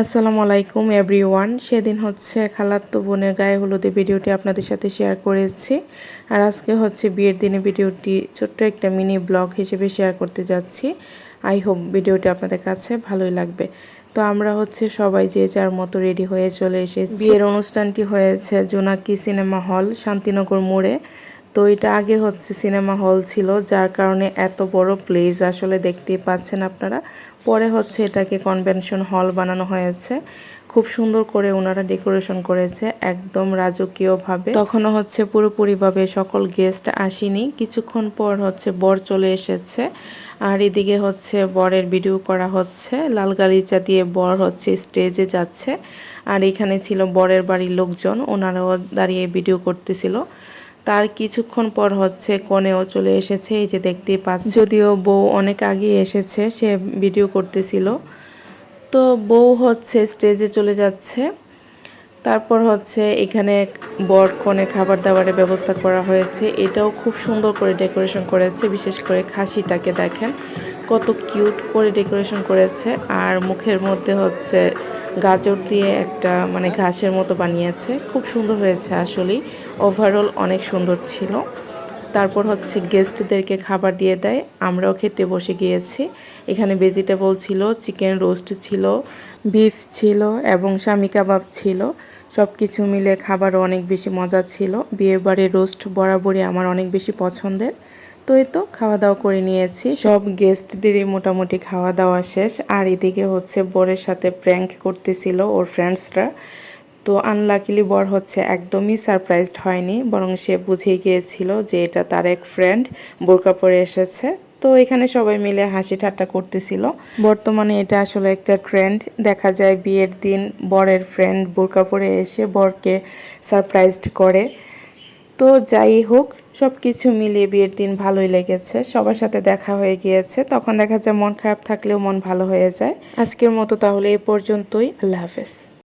আসসালামু আলাইকুম এভরিওয়ান। সেদিন হচ্ছে খালাতো বোনের গায়ে হলুদে ভিডিওটি আপনাদের সাথে শেয়ার করেছি। আর আজকে হচ্ছে বিয়ের দিনে ভিডিওটি ছোট্ট একটা মিনি ব্লগ হিসেবে শেয়ার করতে যাচ্ছি। আই হোপ ভিডিওটি আপনাদের কাছে ভালোই লাগবে। তো আমরা হচ্ছে সবাই যে যার মতো রেডি হয়ে চলে এসেছি। বিয়ের অনুষ্ঠানটি হয়েছে জোনাকি সিনেমা হল, শান্তিনগর মোড়ে। তো এটা আগে হচ্ছে সিনেমা হল ছিল, যার কারণে এত বড় প্লেস আসলে দেখতেই পাচ্ছেন আপনারা। পরে হচ্ছে এটাকে কনভেনশন হল বানানো হয়েছে। খুব সুন্দর করে ওনারা ডেকোরেশন করেছে, একদম রাজকীয়ভাবে। তখনও হচ্ছে পুরোপুরিভাবে সকল গেস্ট আসেনি, কিছুক্ষণ পর হচ্ছে বর চলে এসেছে। আর এদিকে হচ্ছে বরের ভিডিও করা হচ্ছে, লাল গালিচা দিয়ে বর হচ্ছে স্টেজে যাচ্ছে। আর এখানে ছিল বরের বাড়ির লোকজন, ওনারাও দাঁড়িয়ে ভিডিও করতেছিল। তার কিছুক্ষণ পর হচ্ছে কনেও চলে এসেছে, এই যে দেখতেই পাচ্ছেন। যদিও বউ অনেক আগে এসেছে, সে ভিডিও করতেছিল। তো বউ হচ্ছে স্টেজে চলে যাচ্ছে। তারপর হচ্ছে এখানে বর কনে খাবার দাবারের ব্যবস্থা করা হয়েছে, এটাও খুব সুন্দর করে ডেকোরেশন করেছে। বিশেষ করে খাসিটাকে দেখেন কত কিউট করে ডেকোরেশন করেছে। আর মুখের মধ্যে হচ্ছে গাজর দিয়ে একটা মানে ঘাসের মতো বানিয়েছে, খুব সুন্দর হয়েছে আসলেই। ওভারঅল অনেক সুন্দর ছিল। তারপর হচ্ছে গেস্টদেরকে খাবার দিয়ে দেয়, আমরাও খেতে বসে গিয়েছি। এখানে ভেজিটেবল ছিল, চিকেন রোস্ট ছিল, বিফ ছিল এবং শামি কাবাব ছিল। সব কিছু মিলে খাবারও অনেক বেশি মজা ছিল। বিয়েবাড়ির রোস্ট বরাবরই আমার অনেক বেশি পছন্দের। তো এই তো খাওয়া দাওয়া করে নিয়েছি, সব গেস্টদেরই মোটামুটি খাওয়া দাওয়া শেষ। আর এদিকে হচ্ছে বরের সাথে প্র্যাঙ্ক করতেছিল ওর ফ্রেন্ডসরা। তো আনলাকিলি বর হচ্ছে একদমই সারপ্রাইজড হয়নি, বরং সে বুঝে গিয়েছিল যে এটা তার এক ফ্রেন্ড বোরকা পরে এসেছে। তো এখানে সবাই মিলে হাসি ঠাট্টা করতেছিল। বর্তমানে এটা আসলে একটা ট্রেন্ড, দেখা যায় বিয়ের দিন বরের ফ্রেন্ড বোরকা পরে এসে বরকে সারপ্রাইজড করে। তো যাই হোক, সব কিছু মিলিয়ে বিয়ের দিন ভালোই লেগেছে, সবার সাথে দেখা হয়ে গিয়েছে। তখন দেখা যায় মন খারাপ থাকলেও মন ভালো হয়ে যায়। আজকের মতো তাহলে এই পর্যন্তই, আল্লাহ হাফেজ।